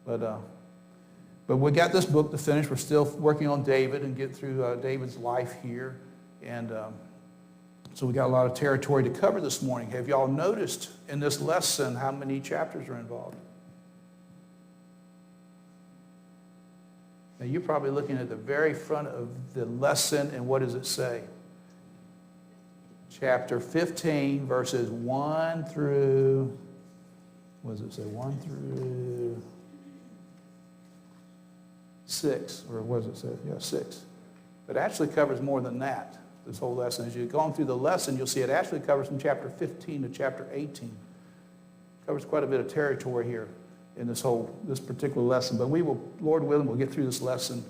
But we got this book to finish. We're still working on David and get through David's life here. And so we got a lot of territory to cover this morning. Have y'all noticed in this lesson how many chapters are involved? Now you're probably looking at the very front of the lesson, and what does it say? Chapter 15, verses 1 through, what does it say? 1 through 6, or what does it say? Yeah, 6. But it actually covers more than that, this whole lesson. As you're going through the lesson, you'll see it actually covers from chapter 15 to chapter 18. It covers quite a bit of territory here in this particular lesson. But we will, Lord willing, we'll get through this lesson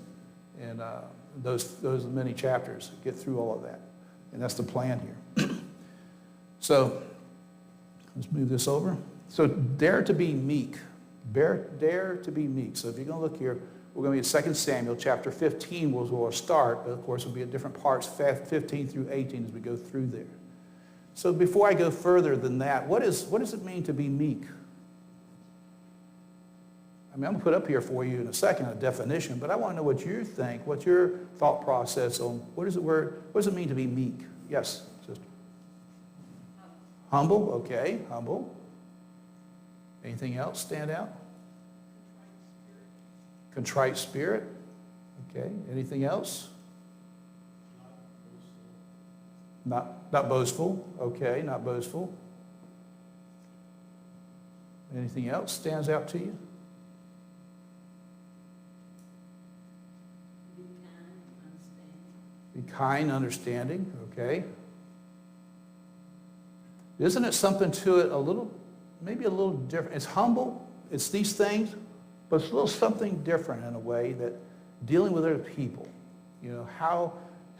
and those many chapters, get through all of that. And that's the plan here. So let's move this over. So dare to be meek. Dare to be meek. So if you're going to look here, we're going to be at 2 Samuel chapter 15 we'll start, but of course it'll be at different parts, 15 through 18 as we go through there. So before I go further than that, what does it mean to be meek? I mean, I'm going to put up here for you in a second a definition, but I want to know what you think, what's your thought process on what does it mean to be meek? Yes, sister. Humble, okay, humble. Anything else stand out? Contrite spirit. Okay. Anything else? Not boastful. Okay, not boastful. Anything else stands out to you? Be kind, understanding. Okay. Isn't it something to it maybe a little different? It's humble. It's these things. But it's a little something different in a way that dealing with other people, how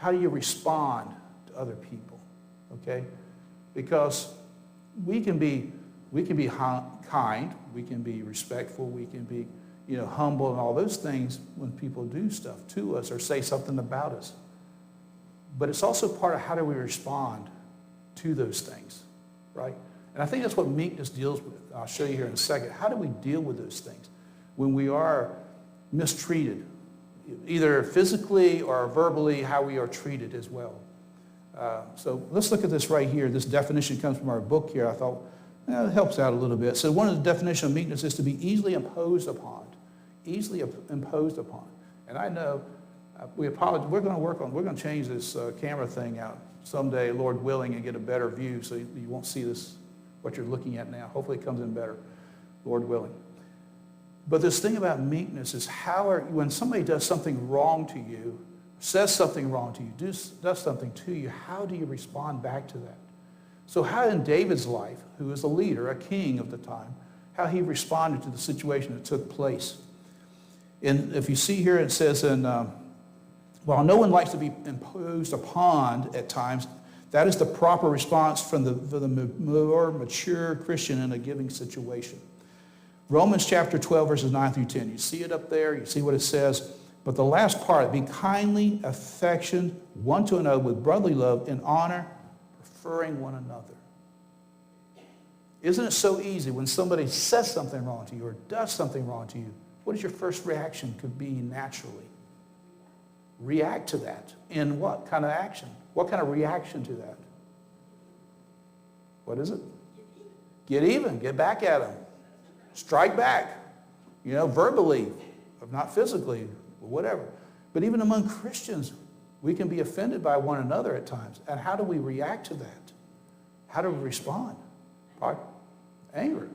do you respond to other people, okay? Because we can be kind, we can be respectful, we can be, humble and all those things when people do stuff to us or say something about us. But it's also part of how do we respond to those things, right? And I think that's what meekness deals with. I'll show you here in a second. How do we deal with those things when we are mistreated, either physically or verbally, how we are treated as well? So let's look at this right here. This definition comes from our book here. I thought, it helps out a little bit. So one of the definitions of meekness is to be easily imposed upon. Easily imposed upon. And I know, we apologize. We're going to change this camera thing out someday, Lord willing, and get a better view so you won't see this, what you're looking at now. Hopefully it comes in better, Lord willing. But this thing about meekness is when somebody does something wrong to you, says something wrong to you, does something to you, how do you respond back to that? So how in David's life, who was a leader, a king of the time, how he responded to the situation that took place. And if you see here, it says while no one likes to be imposed upon at times, that is the proper response for the more mature Christian in a giving situation. Romans chapter 12, verses 9 through 10. You see it up there. You see what it says. But the last part, be kindly affectioned one to another with brotherly love in honor, preferring one another. Isn't it so easy when somebody says something wrong to you or does something wrong to you? What is your first reaction could be naturally? React to that. In what kind of action? What kind of reaction to that? What is it? Get even. Get back at them. Strike back, verbally, if not physically, or whatever. But even among Christians, we can be offended by one another at times. And how do we react to that? How do we respond? Anger.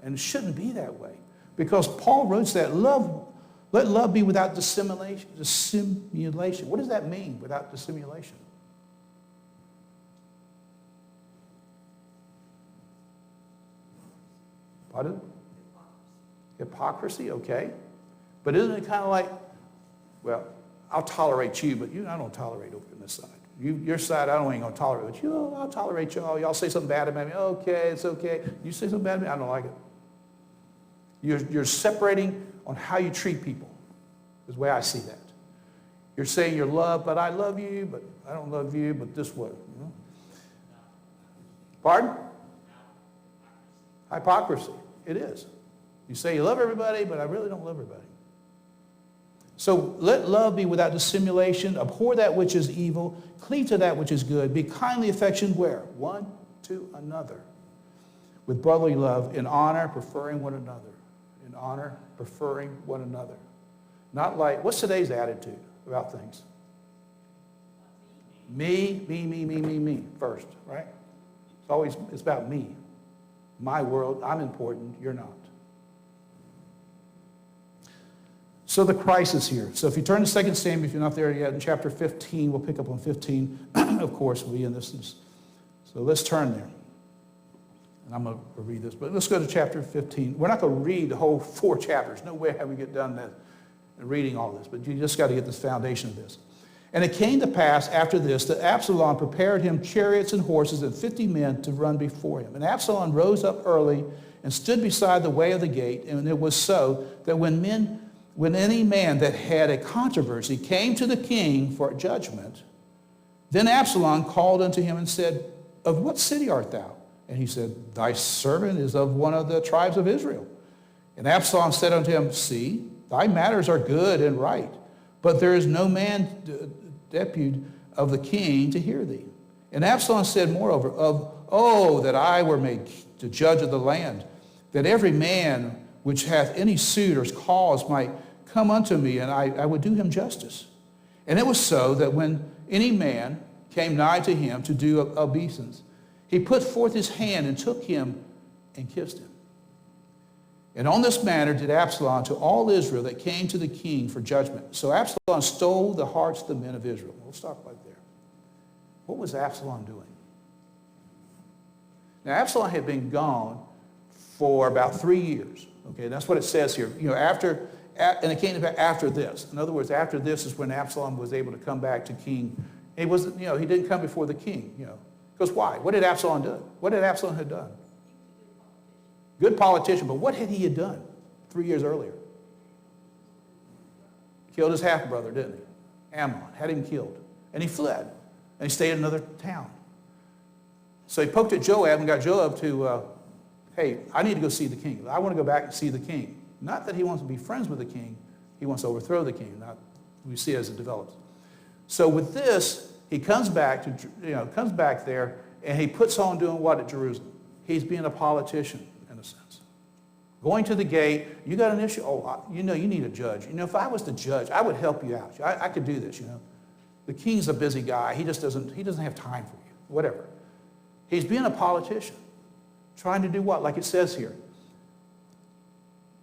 And it shouldn't be that way. Because Paul wrote that, let love be without dissimulation. What does that mean, without dissimulation? Pardon? Hypocrisy, okay. But isn't it kind of like, well, I'll tolerate you, but I don't tolerate over on this side. Your side, I ain't going to tolerate. But I'll tolerate y'all. Y'all say something bad about me. Okay, it's okay. You say something bad about me, I don't like it. You're separating on how you treat people, is the way I see that. You're saying you're loved, but I love you, but I don't love you, but this way. Pardon? Hypocrisy. It is. You say you love everybody, but I really don't love everybody. So let love be without dissimulation. Abhor that which is evil. Cleave to that which is good. Be kindly affectioned where? One to another. With brotherly love, in honor, preferring one another. In honor, preferring one another. Not like, what's today's attitude about things? Me first, right? It's about me. My world, I'm important, you're not. So the crisis here. So if you turn to 2 Samuel, if you're not there yet, in chapter 15, we'll pick up on 15. Of course, we'll be in this. So let's turn there. And I'm going to read this, but let's go to chapter 15. We're not going to read the whole 4 chapters. No way how we get done reading all this, but you just got to get this foundation of this. And it came to pass after this that Absalom prepared him chariots and horses and 50 men to run before him. And Absalom rose up early and stood beside the way of the gate. And it was so that when any man that had a controversy came to the king for judgment, then Absalom called unto him and said, Of what city art thou? And he said, Thy servant is of one of the tribes of Israel. And Absalom said unto him, See, thy matters are good and right, but there is no man deputed of the king to hear thee. And Absalom said moreover, Oh, that I were made to judge of the land, that every man which hath any suit or cause might come unto me, and I would do him justice. And it was so that when any man came nigh to him to do obeisance, he put forth his hand and took him and kissed him. And on this manner did Absalom to all Israel that came to the king for judgment. So Absalom stole the hearts of the men of Israel. We'll stop right there. What was Absalom doing? Now, Absalom had been gone for about 3 years. Okay, that's what it says here. And it came to after this. In other words, after this is when Absalom was able to come back to king. He wasn't, he didn't come before the king, Because why? What did Absalom do? What did Absalom have done? Good politician, but what had he done 3 years earlier? Killed his half-brother, didn't he? Ammon, had him killed. And he fled, and he stayed in another town. So he poked at Joab and got Joab to, hey, I need to go see the king. I want to go back and see the king. Not that he wants to be friends with the king. He wants to overthrow the king. We see it as it develops. So with this, he comes back there, and he puts on doing what at Jerusalem? He's being a politician, in a sense. Going to the gate, you got an issue? You need a judge. If I was the judge, I would help you out. I could do this, The king's a busy guy. He doesn't have time for you, whatever. He's being a politician, trying to do what? Like it says here.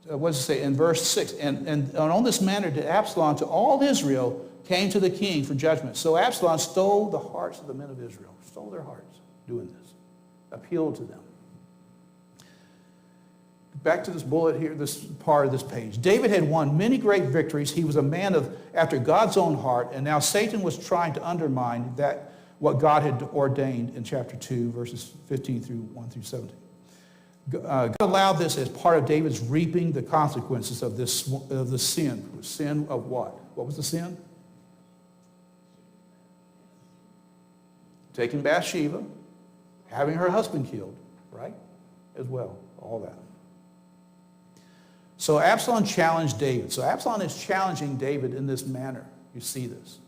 What does it say in verse 6? And on this manner did Absalom to all Israel came to the king for judgment. So Absalom stole the hearts of the men of Israel. Stole their hearts doing this. Appealed to them. Back to this bullet here, this part of this page. David had won many great victories. He was a man after God's own heart, and now Satan was trying to undermine what God had ordained in chapter 2, verses 15 through 1 through 17. God allowed this as part of David's reaping the consequences of the sin. The sin of what? What was the sin? Taking Bathsheba, having her husband killed, right? As well, all that. So Absalom challenged David. So Absalom is challenging David in this manner. You see this.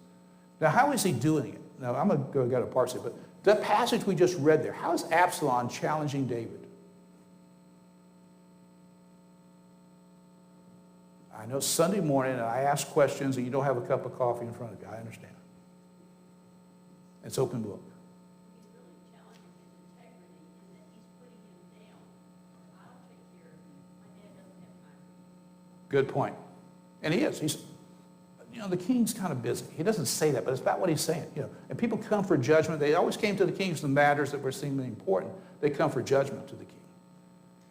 Now, how is he doing it? Now, I'm going to go to parts of it, but the passage we just read there, how is Absalom challenging David? I know Sunday morning, and I ask questions, and you don't have a cup of coffee in front of you. I understand. It's open book. He's really challenging his integrity in that he's putting him down. I'll take care of you. My dad doesn't have time for you. Good point. And he is. The king's kind of busy. He doesn't say that, but it's about what he's saying. And people come for judgment. They always came to the king for the matters that were seemingly important. They come for judgment to the king.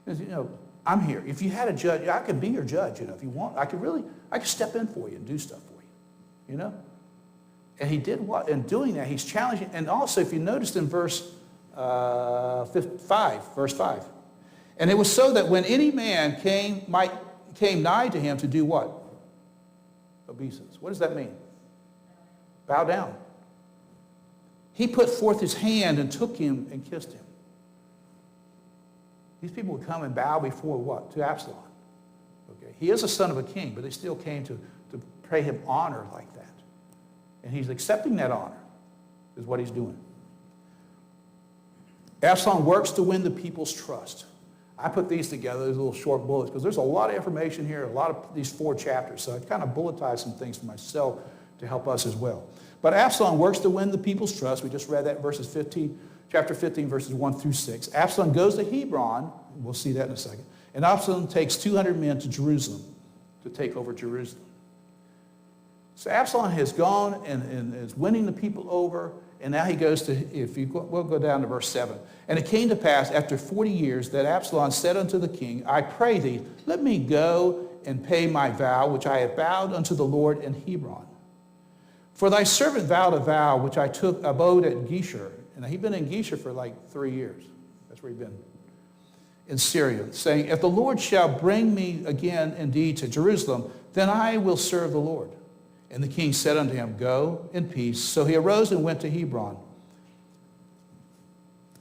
And, I'm here. If you had a judge, I could be your judge, if you want. I could step in for you and do stuff for you, And he did what? In doing that, he's challenging. And also, if you noticed in verse 5, and it was so that when any man came nigh to him to do what? Obeisance. What does that mean? Bow down. He put forth his hand and took him and kissed him. These people would come and bow before what? To Absalom. Okay? He is a son of a king, but they still came to pay him honor like that. And he's accepting that honor, is what he's doing. Absalom works to win the people's trust. I put these together as little short bullets because there's a lot of information here, a lot of these 4 chapters. So I kind of bulletized some things for myself to help us as well. But Absalom works to win the people's trust. We just read that chapter 15, verses 1 through 6. Absalom goes to Hebron. We'll see that in a second. And Absalom takes 200 men to Jerusalem to take over Jerusalem. So Absalom has gone and is winning the people over. And now he goes to, we'll go down to verse 7. And it came to pass after 40 years that Absalom said unto the king, I pray thee, let me go and pay my vow, which I have vowed unto the Lord in Hebron. For thy servant vowed a vow, which I took abode at Geshur. And he'd been in Geshur for like 3 years. That's where he'd been. In Syria, saying, if the Lord shall bring me again indeed to Jerusalem, then I will serve the Lord. And the king said unto him, go in peace. So he arose and went to Hebron.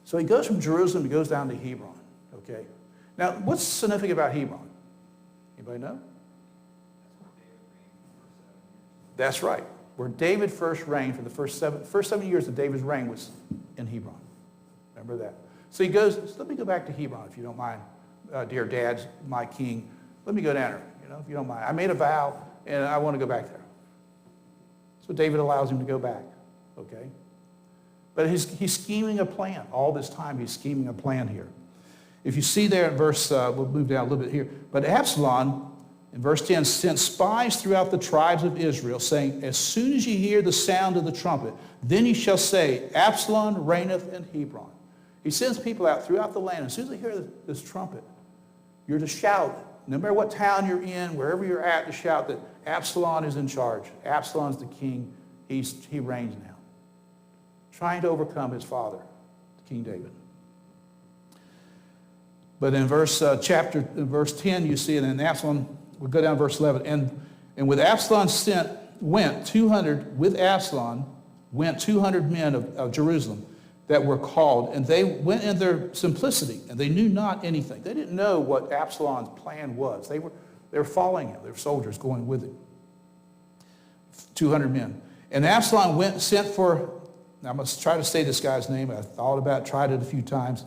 So he goes from Jerusalem, he goes down to Hebron. Okay. Now, what's significant about Hebron? Anybody know? That's right. Where David first reigned for the first 7 years of David's reign was in Hebron. Remember that. So he goes, let me go back to Hebron, if you don't mind, dear dads, my king. Let me go down there, if you don't mind. I made a vow, and I want to go back there. So David allows him to go back, okay? But he's scheming a plan. All this time, he's scheming a plan here. If you see there in verse, we'll move down a little bit here. But Absalom, in verse 10, sent spies throughout the tribes of Israel, saying, as soon as ye hear the sound of the trumpet, then ye shall say, Absalom reigneth in Hebron. He sends people out throughout the land. As soon as they hear this trumpet, you're to shout, no matter what town you're in, wherever you're at, to shout that Absalom is in charge. Absalom's the king. He reigns now. Trying to overcome his father, King David. But in verse 10, you see it, and Absalom, we'll go down to verse 11. And with Absalom went 200 men of Jerusalem that were called, and they went in their simplicity, and they knew not anything. They didn't know what Absalom's plan was. They were following him. They were soldiers going with him. 200 men. And Absalom sent for, now I must try to say this guy's name. I thought about it, tried it a few times.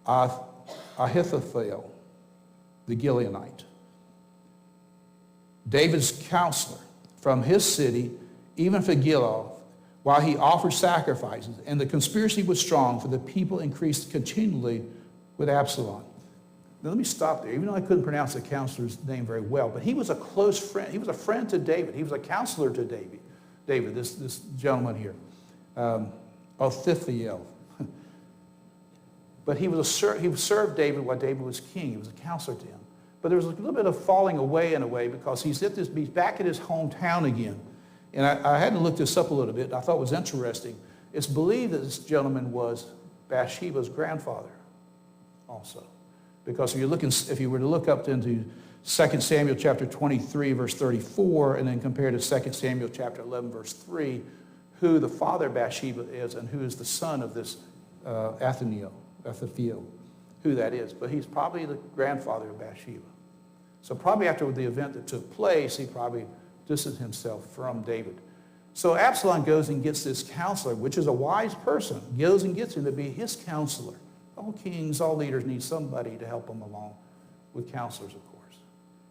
Ahithophel, the Gileonite, David's counselor, from his city, even for Gilead, while he offered sacrifices. And the conspiracy was strong, for the people increased continually with Absalom. Now let me stop there. Even though I couldn't pronounce the counselor's name very well, but he was a close friend. He was a friend to David. He was a counselor to David, this gentleman here, Ahithophel. But he served David while David was king. He was a counselor to him. But there was a little bit of falling away in a way, because he's back at his hometown again. And I had to look this up a little bit. I thought it was interesting. It's believed that this gentleman was Bathsheba's grandfather also. Because if you were to look up into 2 Samuel chapter 23, verse 34, and then compare to 2 Samuel chapter 11, verse 3, who the father of Bathsheba is and who is the son of this Ahithophel, who that is. But he's probably the grandfather of Bathsheba. So probably after the event that took place, he probably distanced himself from David. So Absalom goes and gets this counselor, which is a wise person, goes and gets him to be his counselor. All kings, all leaders need somebody to help them along with counselors, of course.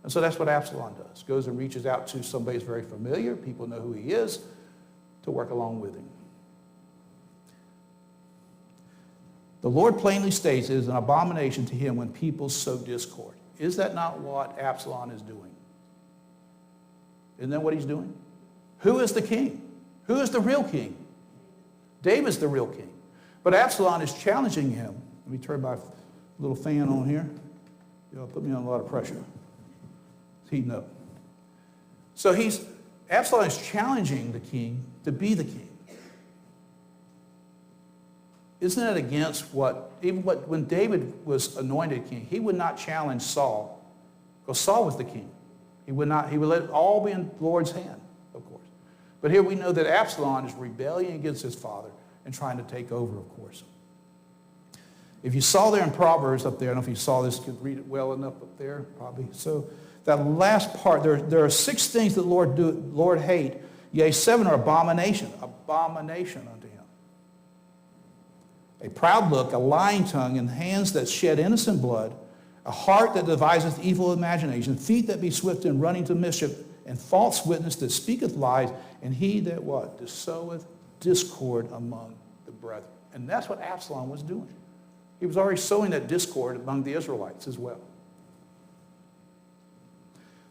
And so that's what Absalom does. Goes and reaches out to somebody who's very familiar, people know who he is, to work along with him. The Lord plainly states it is an abomination to him when people sow discord. Is that not what Absalom is doing? Isn't that what he's doing? Who is the king? Who is the real king? David's the real king. But Absalom is challenging him. Let me turn my little fan on here. You'll put me on a lot of pressure. It's heating up. So Absalom is challenging the king to be the king. Isn't that against when David was anointed king, he would not challenge Saul, because Saul was the king. He would let it all be in the Lord's hand, of course. But here we know that Absalom is rebelling against his father and trying to take over, of course. If you saw there in Proverbs up there, I don't know if you saw this, you could read it well enough up there, probably. So that last part, there are 6 things that Lord hate, yea, 7 are abomination unto him. A proud look, a lying tongue, and hands that shed innocent blood, a heart that deviseth evil imagination, feet that be swift in running to mischief, and false witness that speaketh lies, and he that what? Soweth discord among the brethren. And that's what Absalom was doing. He was already sowing that discord among the Israelites as well.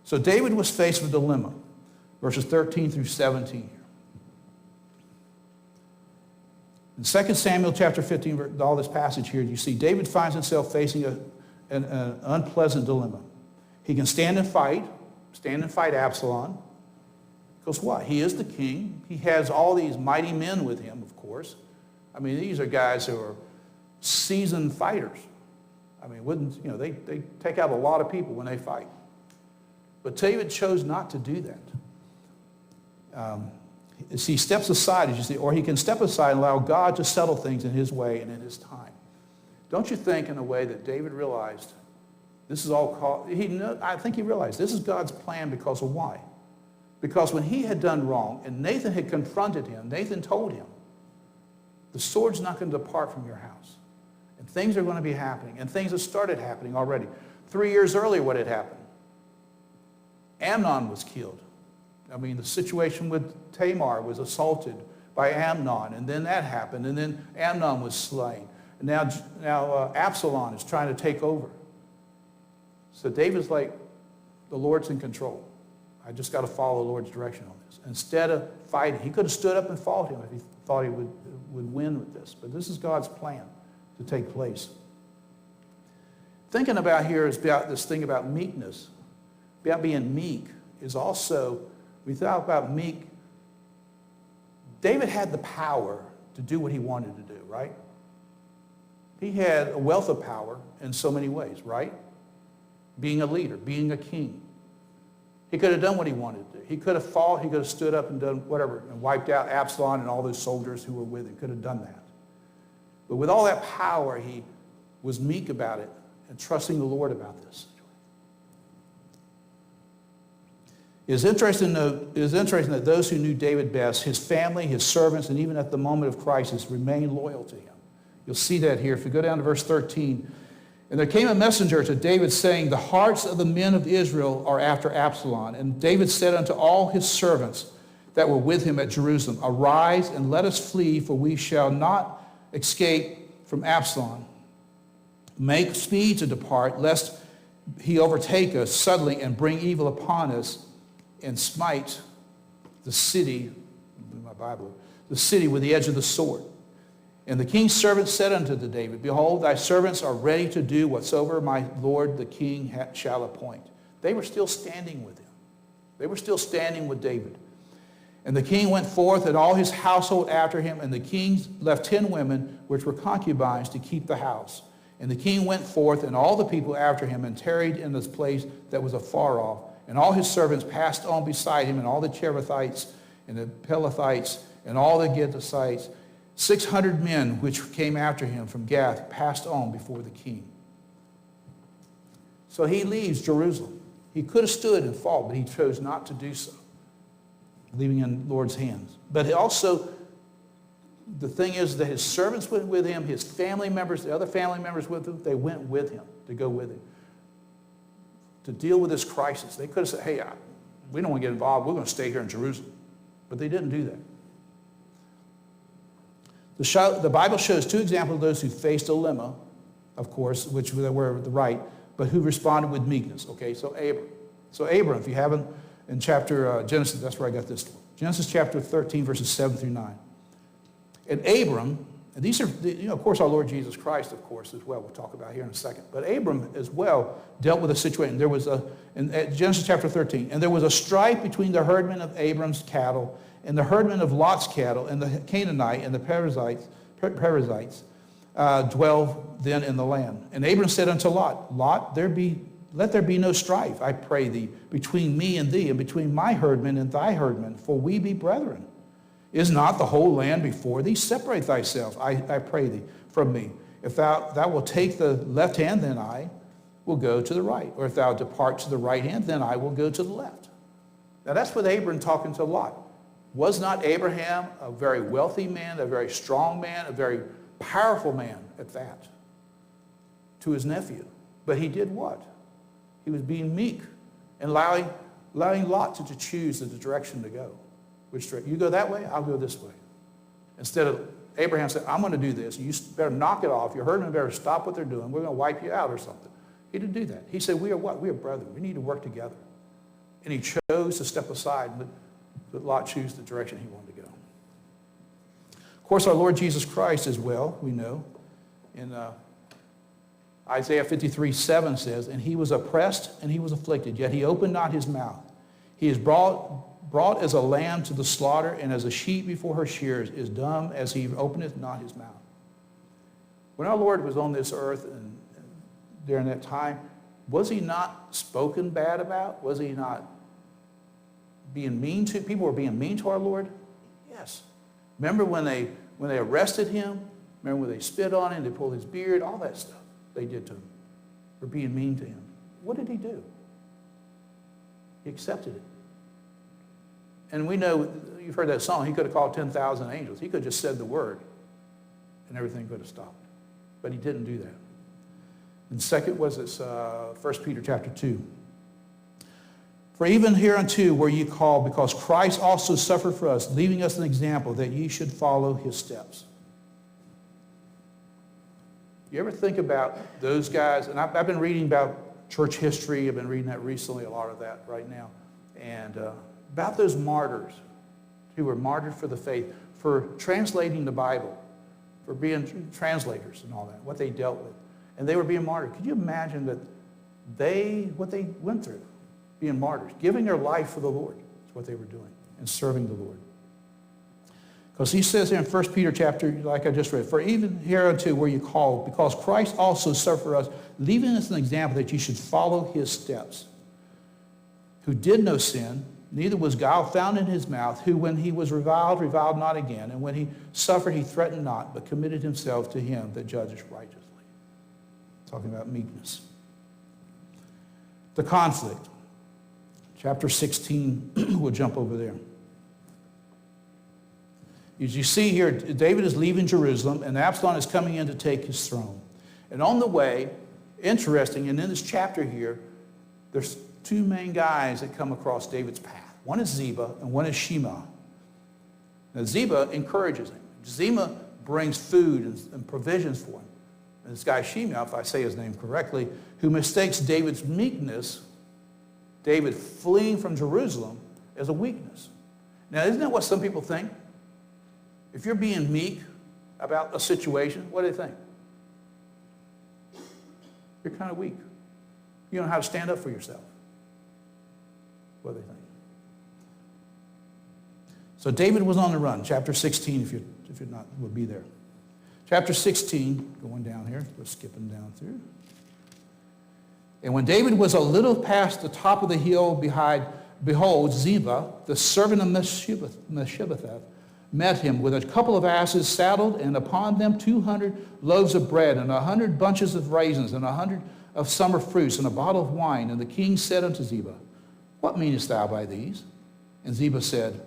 So David was faced with a dilemma, verses 13 through 17 here. In 2 Samuel chapter 15, all this passage here, you see David finds himself facing an unpleasant dilemma. He can stand and fight Absalom. Because what? He is the king. He has all these mighty men with him, of course. I mean, these are guys who are seasoned fighters. I mean, they take out a lot of people when they fight. But David chose not to do that. He steps aside, as you see, or he can step aside and allow God to settle things in his way and in his time. Don't you think in a way that David realized this is all called, I think he realized this is God's plan because of why? Because when he had done wrong and Nathan had confronted him, Nathan told him, the sword's not going to depart from your house. And things are going to be happening. And things have started happening already. 3 years earlier, what had happened? Amnon was killed. I mean, the situation with Tamar was assaulted by Amnon, and then that happened, and then Amnon was slain. And now Absalom is trying to take over. So David's like, the Lord's in control. I just got to follow the Lord's direction on this. Instead of fighting, he could have stood up and fought him if he thought he would win with this. But this is God's plan to take place. Thinking about here is about this thing about meekness. About being meek is also, we thought about meek. David had the power to do what he wanted to do, right? He had a wealth of power in so many ways, right? Being a leader, being a king. He could have done what he wanted to do. He could have fought, he could have stood up and done whatever, and wiped out Absalom and all those soldiers who were with him. Could have done that. But with all that power, he was meek about it and trusting the Lord about this. It is interesting that those who knew David best, his family, his servants, and even at the moment of crisis, remained loyal to him. You'll see that here. If you go down to verse 13. And there came a messenger to David saying, the hearts of the men of Israel are after Absalom. And David said unto all his servants that were with him at Jerusalem, arise and let us flee, for we shall not escape from Absalom. Make speed to depart, lest he overtake us suddenly and bring evil upon us and smite the city, my Bible, the city with the edge of the sword. And the king's servants said unto David, behold, thy servants are ready to do whatsoever my lord the king shall appoint. They were still standing with him. They were still standing with David. And the king went forth and all his household after him, and the king left 10 women which were concubines to keep the house. And the king went forth and all the people after him and tarried in this place that was afar off. And all his servants passed on beside him, and all the Cherethites and the Pelethites and all the Gitthites, 600 men which came after him from Gath passed on before the king. So he leaves Jerusalem. He could have stood and fought, but he chose not to do so, leaving in the Lord's hands. But also, the thing is that his servants went with him, his family members, the other family members with him, they went with him to go with him to deal with this crisis. They could have said, hey, we don't want to get involved. We're going to stay here in Jerusalem. But they didn't do that. The Bible shows 2 examples of those who faced a dilemma, of course, which were the right, but who responded with meekness. Okay, so Abram. So Abram, if you haven't, in chapter Genesis, that's where I got this one. Genesis chapter 13, verses 7 through 9. And Abram, and these are, of course, our Lord Jesus Christ, of course, as well. We'll talk about here in a second. But Abram as well dealt with a situation. There was in Genesis chapter 13, and there was a strife between the herdmen of Abram's cattle and the herdmen of Lot's cattle, and the Canaanite and the Perizzites dwell then in the land. And Abram said unto Lot, Lot, let there be no strife, I pray thee, between me and thee, and between my herdmen and thy herdmen, for we be brethren. Is not the whole land before thee? Separate thyself, I pray thee, from me. If thou wilt take the left hand, then I will go to the right. Or if thou depart to the right hand, then I will go to the left. Now that's with Abram talking to Lot. Was not Abraham a very wealthy man, a very strong man, a very powerful man at that, to his nephew? But he did what? He was being meek and allowing Lot to choose the direction to go. Which direction? You go that way, I'll go this way. Instead of Abraham said, I'm going to do this. You better knock it off. Your herdmen better stop what they're doing. We're going to wipe you out or something. He didn't do that. He said, we are what? We are brethren. We need to work together. And he chose to step aside and let Lot choose the direction he wanted to go. Of course, our Lord Jesus Christ as well, we know. In Isaiah 53:7 says, and he was oppressed and he was afflicted, yet he opened not his mouth. He is brought as a lamb to the slaughter, and as a sheep before her shears is dumb as he openeth not his mouth. When our Lord was on this earth and during that time, was he not spoken bad about? Was he not being mean to? People were being mean to our Lord? Yes. Remember when they arrested him? Remember when they spit on him, they pulled his beard, all that stuff they did to him. For being mean to him. What did he do? He accepted it. And we know, you've heard that song, he could have called 10,000 angels. He could have just said the word and everything could have stopped. But he didn't do that. And second was this 1 Peter chapter 2. For even hereunto were ye called, because Christ also suffered for us, leaving us an example that ye should follow his steps. You ever think about those guys? And I've been reading about church history. I've been reading that recently, a lot of that right now. And about those martyrs who were martyred for the faith, for translating the Bible, for being translators and all that, what they dealt with. And they were being martyred. Could you imagine that what they went through, being martyrs, giving their life for the Lord is what they were doing, and serving the Lord. Because he says here in 1 Peter chapter, like I just read, for even hereunto were you called, because Christ also suffered for us, leaving us an example that you should follow his steps, who did no sin, neither was guile found in his mouth, who when he was reviled not again, and when he suffered, he threatened not, but committed himself to him that judges righteously. Talking about meekness. The conflict. Chapter 16, we'll jump over there. As you see here, David is leaving Jerusalem, and Absalom is coming in to take his throne. And on the way, interesting, and in this chapter here, there's two main guys that come across David's path. One is Ziba, and one is Shema. Now, Ziba encourages him. Ziba brings food and provisions for him. And this guy Shema, if I say his name correctly, who mistakes David's meekness, David fleeing from Jerusalem, as a weakness. Now, isn't that what some people think? If you're being meek about a situation, what do they think? You're kind of weak. You don't know how to stand up for yourself. What do they think? So David was on the run. Chapter 16, if you're not, we'll be there. Chapter 16, going down here, we're skipping down through. And when David was a little past the top of the hill behold, Ziba, the servant of Mephibosheth, met him with a couple of asses saddled, and upon them 200 loaves of bread, and 100 bunches of raisins, and 100 of summer fruits, and a bottle of wine. And the king said unto Ziba, what meanest thou by these? And Ziba said,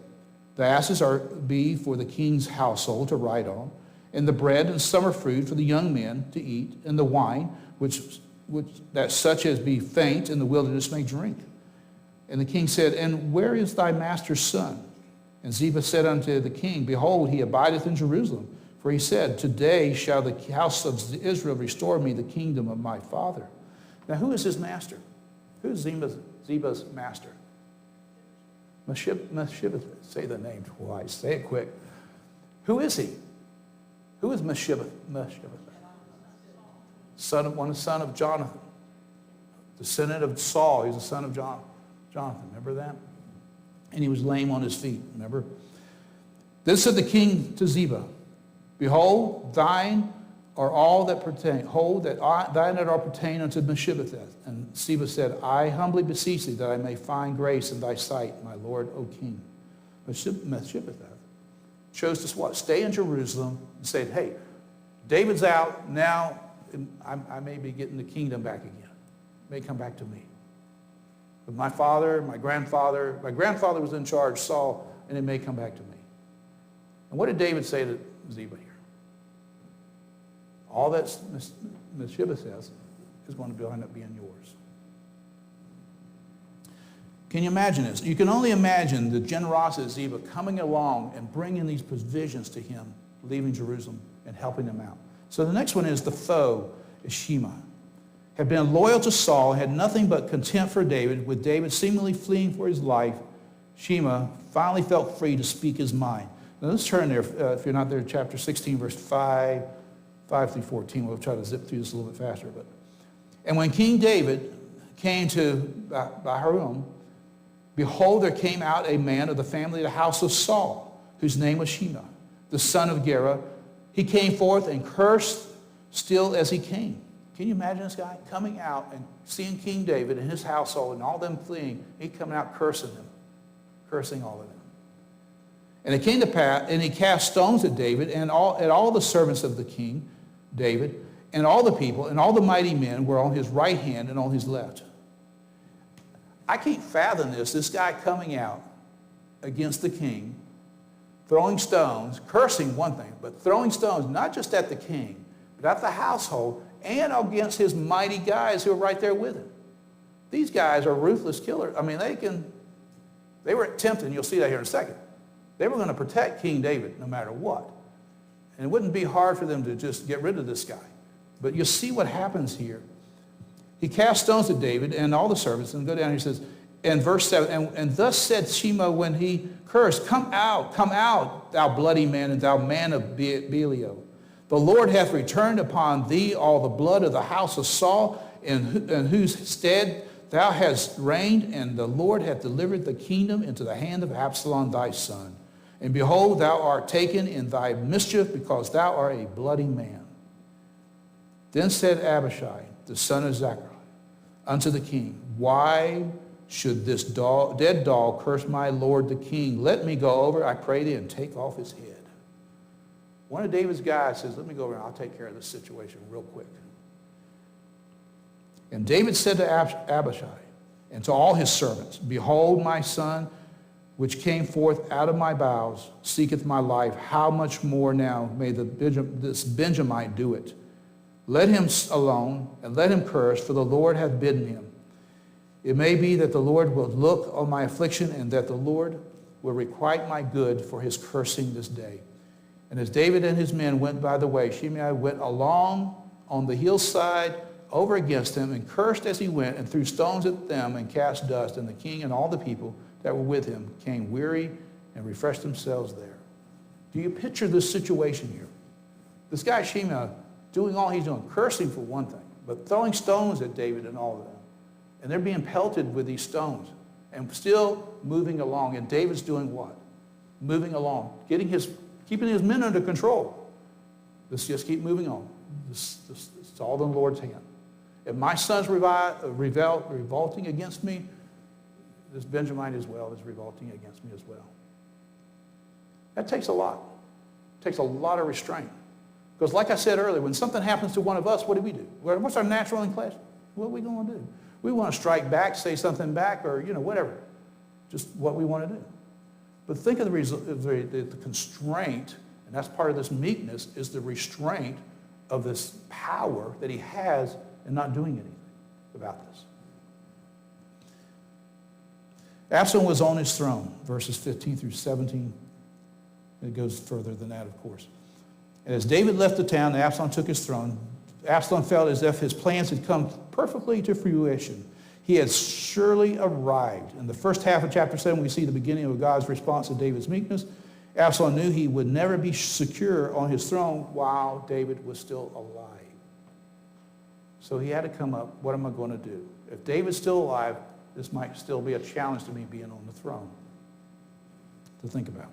the asses be for the king's household to ride on, and the bread and summer fruit for the young men to eat, and the wine, which that such as be faint in the wilderness may drink. And the king said, and where is thy master's son? And Ziba said unto the king, behold, he abideth in Jerusalem. For he said, today shall the house of Israel restore me the kingdom of my father. Now, who is his master? Who is Ziba's master? Mephibosheth. Say the name twice. Say it quick. Who is he? Who is Mephibosheth? Son of Jonathan. Descendant of Saul. He's the son of Jonathan. Remember that? And he was lame on his feet, remember? Then said the king to Ziba, behold, thine are all that pertain, hold that thine that are pertain unto Mephibosheth. And Ziba said, I humbly beseech thee that I may find grace in thy sight, my lord, O king. Mephibosheth chose to what? Stay in Jerusalem and said, hey, David's out, now I may be getting the kingdom back again. may come back to me. But my grandfather was in charge, Saul, and it may come back to me. And what did David say to Ziba here? All that Mephibosheth is going to end up being yours. Can you imagine this? You can only imagine the generosity of Ziba coming along and bringing these provisions to him, leaving Jerusalem and helping him out. So the next one is the foe, is Shema. Had been loyal to Saul, had nothing but contempt for David. With David seemingly fleeing for his life, Shema finally felt free to speak his mind. Now let's turn there, if you're not there, chapter 16, verse 5 through 14. We'll try to zip through this a little bit faster. And when King David came to Bahurim, behold, there came out a man of the family of the house of Saul, whose name was Shema, the son of Gera. He came forth and cursed still as he came. Can you imagine this guy coming out and seeing King David and his household and all them fleeing? He coming out cursing them, cursing all of them. And it came to pass, and he cast stones at David and at all the servants of the king, David, and all the people, and all the mighty men were on his right hand and on his left. I can't fathom this guy coming out against the king, throwing stones, cursing one thing, but throwing stones not just at the king, but at the household and against his mighty guys who are right there with him. These guys are ruthless killers. I mean, they were tempted, and you'll see that here in a second. They were going to protect King David no matter what. And it wouldn't be hard for them to just get rid of this guy. But you see what happens here. He cast stones at David and all the servants, and go down here, he says, in verse 7, and thus said Shema when he cursed, come out, thou bloody man, and thou man of Belial. The Lord hath returned upon thee all the blood of the house of Saul, in whose stead thou hast reigned, and the Lord hath delivered the kingdom into the hand of Absalom thy son. And behold, thou art taken in thy mischief, because thou art a bloody man. Then said Abishai, the son of Zechariah, unto the king, why should this dead dog curse my lord the king? Let me go over, I pray thee, and take off his head. One of David's guys says, let me go over and I'll take care of this situation real quick. And David said to Abishai and to all his servants, behold, my son, which came forth out of my bowels, seeketh my life. How much more now may this Benjamite do it? Let him alone, and let him curse, for the Lord hath bidden him. It may be that the Lord will look on my affliction, and that the Lord will requite my good for his cursing this day. And as David and his men went by the way, Shimei went along on the hillside over against him, and cursed as he went, and threw stones at them, and cast dust. And the king and all the people that were with him came weary and refreshed themselves there. Do you picture this situation here? This guy Shimei doing all he's doing, cursing for one thing, but throwing stones at David and all of them. And they're being pelted with these stones and still moving along. And David's doing what? Moving along, keeping his men under control. Let's just keep moving on. It's all in the Lord's hand. If my son's revolting against me, this Benjamin as well is revolting against me as well. That takes a lot. It takes a lot of restraint. Because like I said earlier, when something happens to one of us, what do? What's our natural inclination? What are we going to do? We want to strike back, say something back, or, whatever. Just what we want to do. But think of the constraint, and that's part of this meekness, is the restraint of this power that he has in not doing anything about this. Absalom was on his throne, verses 15 through 17. It goes further than that, of course. And as David left the town, Absalom took his throne. Absalom felt as if his plans had come perfectly to fruition. He had surely arrived. In the first half of chapter 7, we see the beginning of God's response to David's meekness. Absalom knew he would never be secure on his throne while David was still alive. So he had to come up, what am I going to do? If David's still alive, this might still be a challenge to me being on the throne to think about.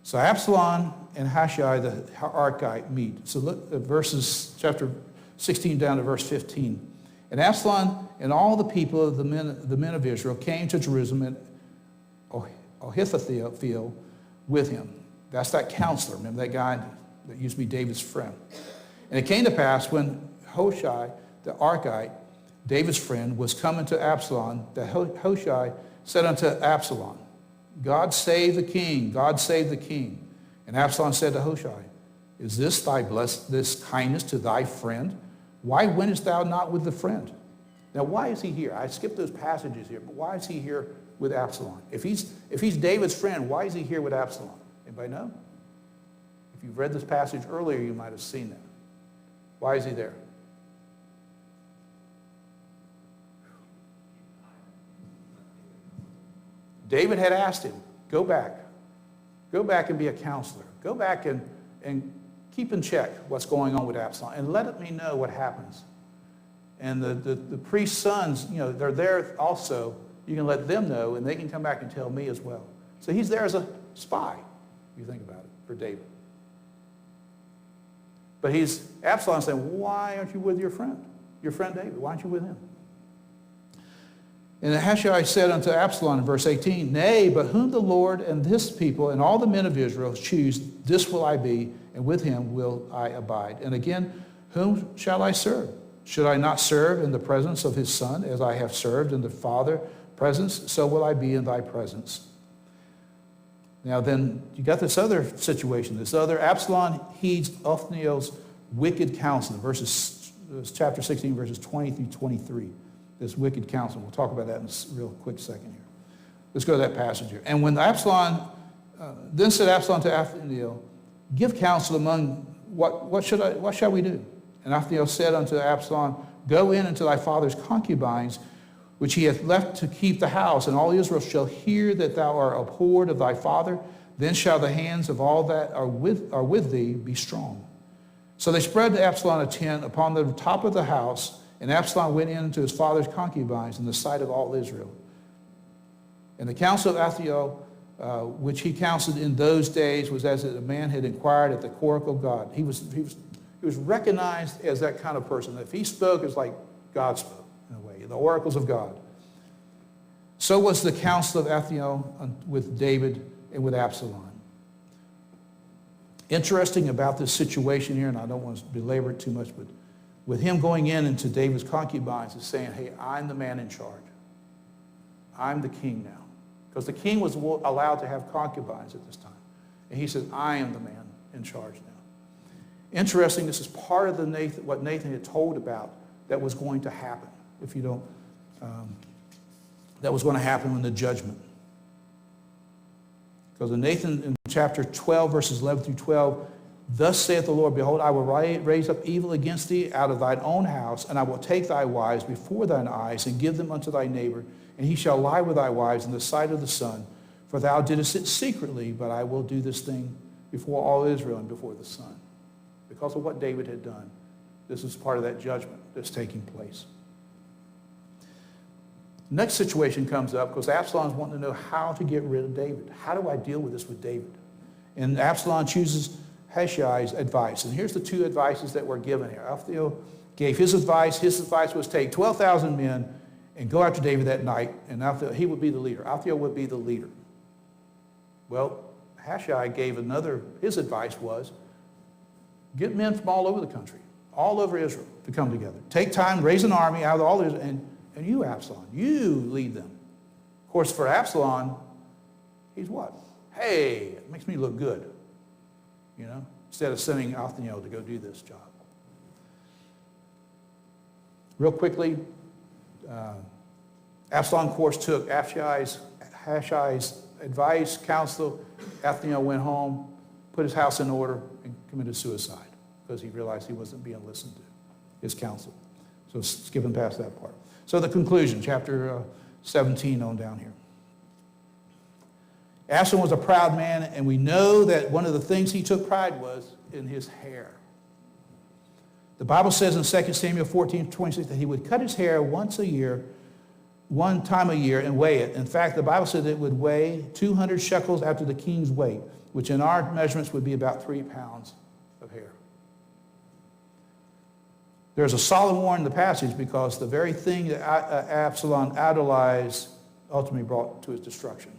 So Absalom and Hushai the Archite meet. So look at verses, chapter 16 down to verse 15. And Absalom and all the people of the men of Israel came to Jerusalem, and Ahithophel with him. That's that counselor. Remember that guy that used to be David's friend. And it came to pass when Hushai the Archite David's friend, was coming to Absalom, that Hushai said unto Absalom, God save the king, God save the king. And Absalom said to Hushai, is this this kindness to thy friend? Why wentest thou not with the friend? Now, why is he here? I skipped those passages here, but why is he here with Absalom? If he's David's friend, why is he here with Absalom? Anybody know? If you've read this passage earlier, you might have seen that. Why is he there? David had asked him, go back and be a counselor. Go back and keep in check what's going on with Absalom and let me know what happens. And the priest's sons, they're there also. You can let them know, and they can come back and tell me as well. So he's there as a spy, if you think about it, for David. But Absalom saying, why aren't you with your friend David? Why aren't you with him? And Hushai said unto Absalom in verse 18, nay, but whom the Lord and this people and all the men of Israel choose, this will I be, and with him will I abide. And again, whom shall I serve? Should I not serve in the presence of his son, as I have served in the Father's presence? So will I be in thy presence. Now then, you got this other situation. This other, Absalom heeds Othniel's wicked counsel. Chapter 16, verses 20 through 23. This wicked counsel. We'll talk about that in a real quick second here. Let's go to that passage here. And when Absalom, then said Absalom to Othniel, give counsel among, what shall we do? And Othniel said unto Absalom, go in unto thy father's concubines, which he hath left to keep the house, and all Israel shall hear that thou art abhorred of thy father. Then shall the hands of all that are with thee be strong. So they spread to Absalom a tent upon the top of the house, and Absalom went in to his father's concubines in the sight of all Israel. And the counsel of Othniel, which he counseled in those days, was as a man had inquired at the oracle of God. He was recognized as that kind of person. If he spoke, it's like God spoke, in a way, the oracles of God. So was the counsel of Othniel with David and with Absalom. Interesting about this situation here, and I don't want to belabor it too much, but with him going into David's concubines and saying, hey, I'm the man in charge. I'm the king now. Because the king was allowed to have concubines at this time. And he said, I am the man in charge now. Interesting, this is part of what Nathan had told about that was going to happen, that was going to happen in the judgment. Because in Nathan, in chapter 12, verses 11 through 12, thus saith the Lord, behold, I will raise up evil against thee out of thine own house, and I will take thy wives before thine eyes, and give them unto thy neighbor, and he shall lie with thy wives in the sight of the sun. For thou didst it secretly, but I will do this thing before all Israel and before the sun. Because of what David had done, this is part of that judgment that's taking place. Next situation comes up because Absalom's wanting to know how to get rid of David. How do I deal with this with David? And Absalom chooses Hushai's advice. And here's the two advices that were given here. Othniel gave his advice. His advice was take 12,000 men and go after David that night, and he would be the leader. Othniel would be the leader. Well, Hushai gave his advice was, get men from all over the country, all over Israel to come together. Take time, raise an army out of all Israel, and you, Absalom, you lead them. Of course, for Absalom, he's what? Hey, it makes me look good, instead of sending Othniel to go do this job. Real quickly, Absalom, of course, took Hushai's advice, counsel. Othniel went home, put his house in order, and committed suicide because he realized he wasn't being listened to, his counsel. So skipping past that part. So the conclusion, chapter 17 on down here. Absalom was a proud man, and we know that one of the things he took pride was in his hair. The Bible says in 2 Samuel 14:26 that he would cut his hair one time a year, and weigh it. In fact, the Bible said it would weigh 200 shekels after the king's weight, which in our measurements would be about 3 pounds of hair. There's a solemn warning in the passage because the very thing that Absalom idolized ultimately brought to his destruction.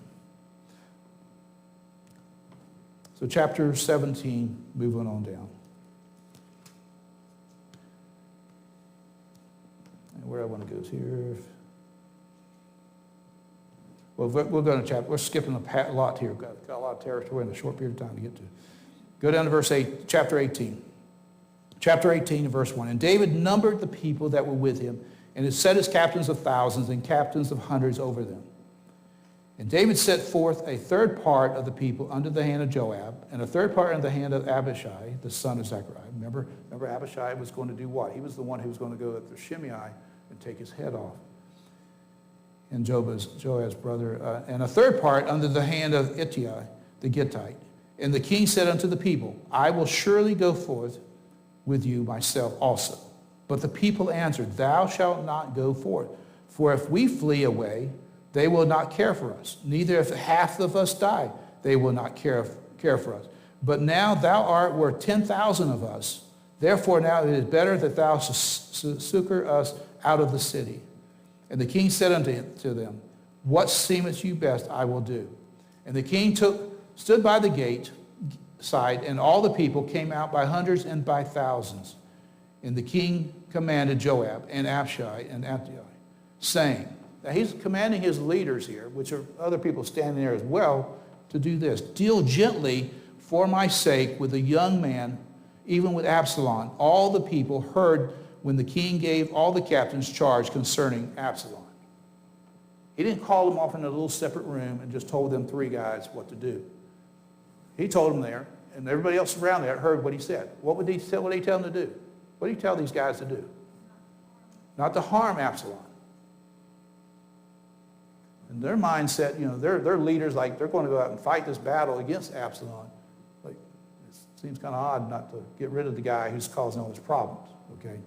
So chapter 17, moving on down. where I want to go is here. Well, we'll go to chapter. We're skipping a lot here. We've got a lot of territory in a short period of time to get to. Go down to verse 8, chapter 18. Chapter 18 and verse 1. And David numbered the people that were with him, and had set his captains of thousands and captains of hundreds over them. And David set forth a third part of the people under the hand of Joab, and a third part under the hand of Abishai, the son of Zechariah. Remember Abishai was going to do what? He was the one who was going to go after Shimei and take his head off. And Joab's brother. And a third part under the hand of Ittai, the Gittite. And the king said unto the people, I will surely go forth with you myself also. But the people answered, Thou shalt not go forth. For if we flee away, they will not care for us. Neither if half of us die, they will not care for us. But now thou art worth 10,000 of us. Therefore now it is better that thou succor us out of the city. And the king said unto them, What seemeth you best, I will do. And the king stood by the gate side, and all the people came out by hundreds and by thousands. And the king commanded Joab and Abishai and Ittai, saying, now he's commanding his leaders here, which are other people standing there as well, to do this. Deal gently for my sake with the young man, even with Absalom. All the people heard when the king gave all the captains charge concerning Absalom. He didn't call them off in a little separate room and just told them three guys what to do. He told them there, and everybody else around there heard what he said. What did he tell them to do? What did he tell these guys to do? Not to harm Absalom. And their mindset, their leaders, like, they're going to go out and fight this battle against Absalom. Like, it seems kind of odd not to get rid of the guy who's causing all these problems, okay?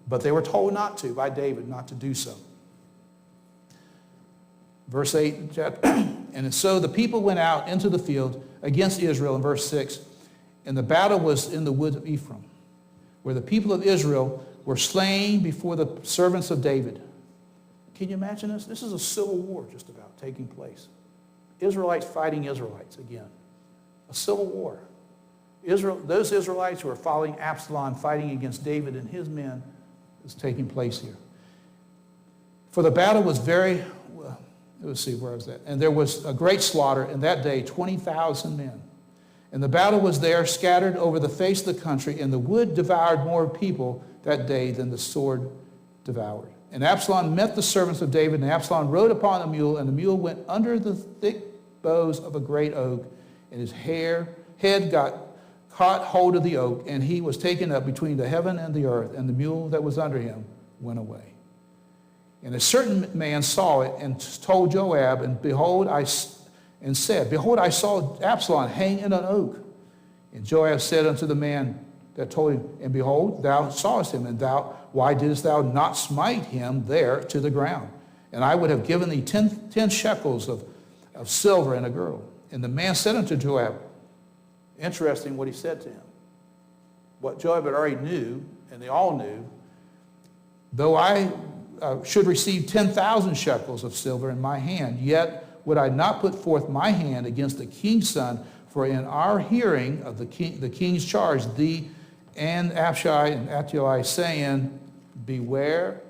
But they were told not to by David, not to do so. Verse 8, and so the people went out into the field against Israel in verse 6, and the battle was in the woods of Ephraim, where the people of Israel were slain before the servants of David. Can you imagine this? This is a civil war just about taking place. Israelites fighting Israelites again. A civil war. Those Israelites who are following Absalom, fighting against David and his men, is taking place here. For the battle was very, let's see, where was that? And there was a great slaughter in that day, 20,000 men. And the battle was there, scattered over the face of the country, and the wood devoured more people that day than the sword devoured. And Absalom met the servants of David, and Absalom rode upon a mule, and the mule went under the thick boughs of a great oak, and his head got caught hold of the oak, and he was taken up between the heaven and the earth, and the mule that was under him went away. And a certain man saw it and told Joab, and said, Behold, I saw Absalom hang in an oak. And Joab said unto the man that told him, And behold, thou sawest him, and why didst thou not smite him there to the ground? And I would have given thee 10 shekels of silver and a girdle. And the man said unto Joab, interesting what he said to him. What Joab had already knew, and they all knew, though I should receive 10,000 shekels of silver in my hand, yet would I not put forth my hand against the king's son, for in our hearing of the king's charge, thee and Abishai and Ittai, saying, Beware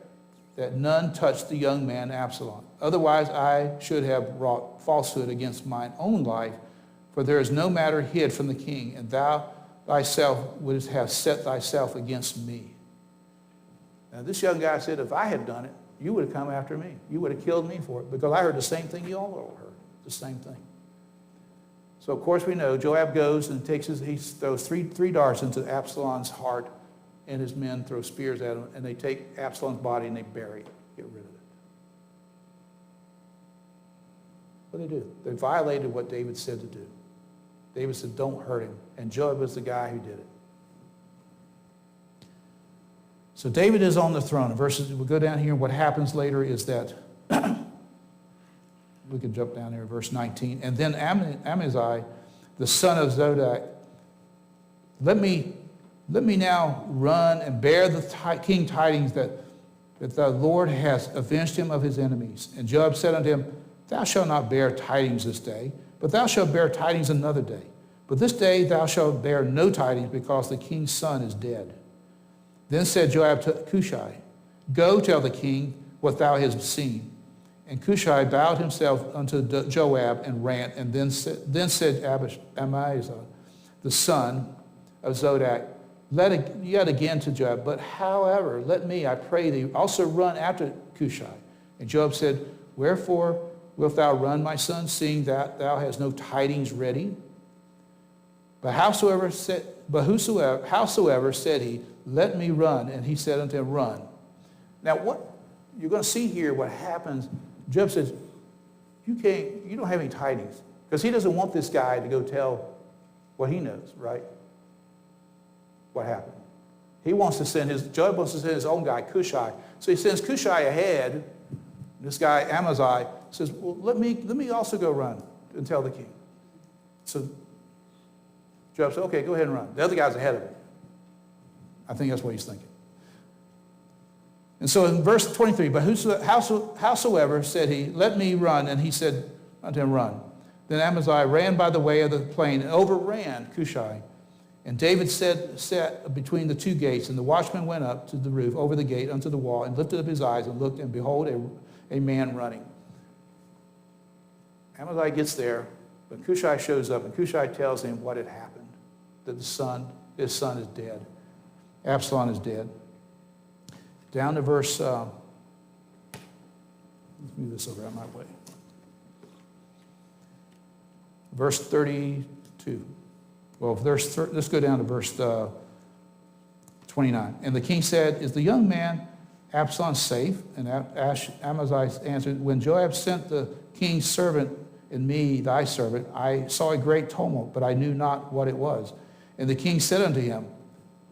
that none touch the young man Absalom. Otherwise I should have wrought falsehood against mine own life, for there is no matter hid from the king, and thou thyself wouldst have set thyself against me. Now this young guy said, if I had done it, you would have come after me. You would have killed me for it, because I heard the same thing you all heard, the same thing. So of course we know Joab goes and he throws three darts into Absalom's heart, and his men throw spears at him, and they take Absalom's body and they bury it, get rid of it. What did they do? They violated what David said to do. David said, don't hurt him. And Joab was the guy who did it. So David is on the throne. We'll go down here, and what happens later is that, we can jump down here, verse 19. And then Amaziah, the son of Zadok, let me now run and bear the king tidings that the Lord has avenged him of his enemies. And Joab said unto him, Thou shalt not bear tidings this day, but thou shalt bear tidings another day. But this day thou shalt bear no tidings, because the king's son is dead. Then said Joab to Cushai, Go tell the king what thou hast seen. And Cushai bowed himself unto Joab and ran, and then said Amasa, the son of Zodak, yet again to Joab, but however, let me, I pray thee, also run after Cushai. And Joab said, wherefore wilt thou run, my son, seeing that thou hast no tidings ready? But howsoever said he, let me run. And he said unto him, run. Now what you're going to see here, what happens, Joab says, you don't have any tidings. Because he doesn't want this guy to go tell what he knows, right? What happened. Joab wants to send his own guy, Cushai. So he sends Cushai ahead. This guy, Amaziah, says, well, let me also go run and tell the king. So Joab said, okay, go ahead and run. The other guy's ahead of him. I think that's what he's thinking. And so in verse 23, but howsoever, said he, let me run. And he said unto him, run. Then Amaziah ran by the way of the plain and overran Cushai. And David sat between the two gates, and the watchman went up to the roof over the gate unto the wall, and lifted up his eyes and looked, and behold, a man running. Amaziah gets there, but Cushai shows up, and Cushai tells him what had happened, that his son is dead. Absalom is dead. Down to verse, let's move this over out my way. Verse 32. Well, let's go down to verse 29. And the king said, is the young man Absalom safe? And Amaziah answered, when Joab sent the king's servant and me, thy servant, I saw a great tumult, but I knew not what it was. And the king said unto him,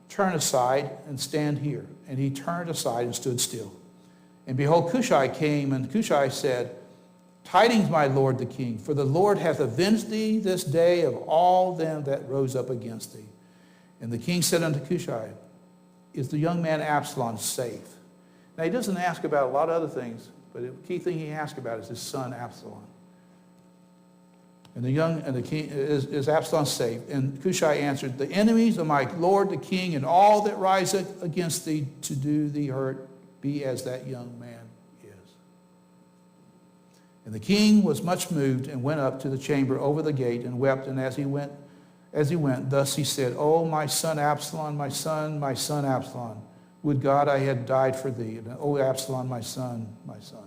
turn aside and stand here. And he turned aside and stood still. And behold, Cushai came, and Cushai said, tidings, my lord the king, for the Lord hath avenged thee this day of all them that rose up against thee. And the king said unto Cushai, is the young man Absalom safe? Now he doesn't ask about a lot of other things, but the key thing he asks about is his son Absalom. And the king, is Absalom safe? And Cushai answered, the enemies of my lord the king and all that rise against thee to do thee hurt be as that young man is. And the king was much moved and went up to the chamber over the gate and wept. And as he went, thus he said, oh, my son Absalom, my son Absalom, would God I had died for thee. And oh, Absalom, my son, my son.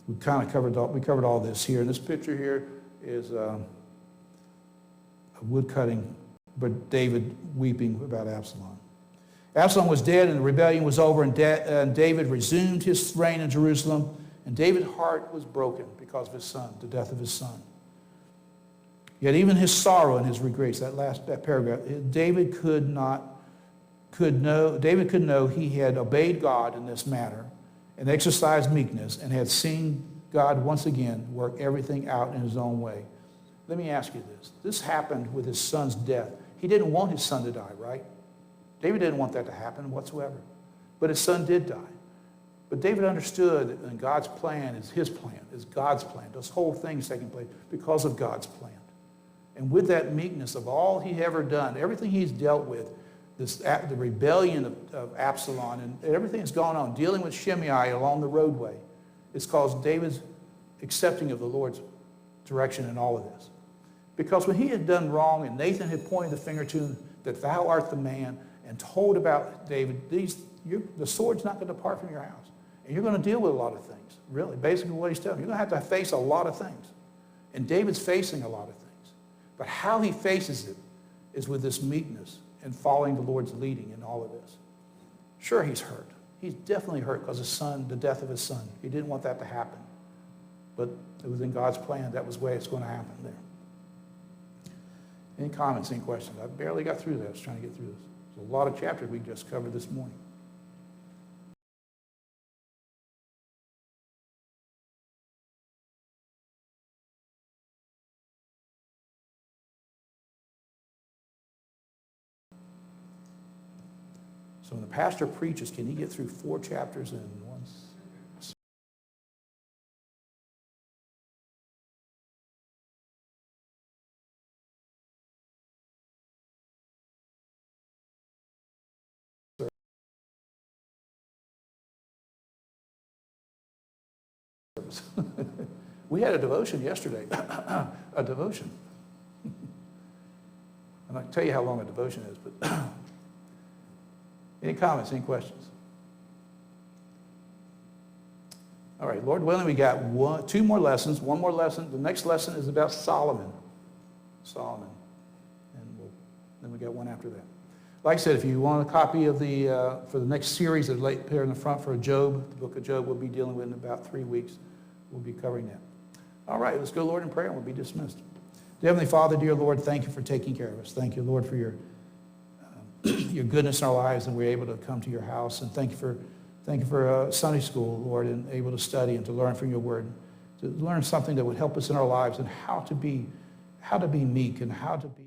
We covered all this here. And this picture here is a wood cutting, but David weeping about Absalom. Absalom was dead, and the rebellion was over, and David resumed his reign in Jerusalem. And David's heart was broken because of his son, the death of his son. Yet even his sorrow and his regrets, that paragraph, David could know he had obeyed God in this matter and exercised meekness and had seen God once again work everything out in his own way. Let me ask you this. This happened with his son's death. He didn't want his son to die, right? David didn't want that to happen whatsoever. But his son did die. But David understood that God's plan is his plan, is God's plan. This whole thing's taking place because of God's plan. And with that meekness of all he ever done, everything he's dealt with, the rebellion of Absalom and everything that's gone on, dealing with Shimei along the roadway, it's caused David's accepting of the Lord's direction in all of this. Because when he had done wrong and Nathan had pointed the finger to him that thou art the man and told about David, the sword's not going to depart from your house. And you're going to deal with a lot of things, really. Basically what he's telling you. You're going to have to face a lot of things. And David's facing a lot of things. But how he faces it is with this meekness and following the Lord's leading in all of this. Sure, he's hurt. He's definitely hurt because the death of his son. He didn't want that to happen. But it was in God's plan. That was the way it's going to happen there. Any comments, any questions? I barely got through this, trying to get through this. There's a lot of chapters we just covered this morning. So when the pastor preaches, can he get through 4 chapters in one service. We had a devotion yesterday, a devotion. I'm not going to tell you how long a devotion is, but any comments, any questions? All right, Lord willing, we got two more lessons, one more lesson. The next lesson is about Solomon. And then we got one after that. Like I said, if you want a copy of for the next series that's right here in the front for Job, the book of Job, we'll be dealing with in about 3 weeks. We'll be covering that. All right, let's go, Lord, in prayer, and we'll be dismissed. Dear Heavenly Father, dear Lord, thank you for taking care of us. Thank you, Lord, for your goodness in our lives, and we're able to come to your house. And thank you for Sunday school, Lord, and able to study and to learn from your word, to learn something that would help us in our lives and how to be meek and how to be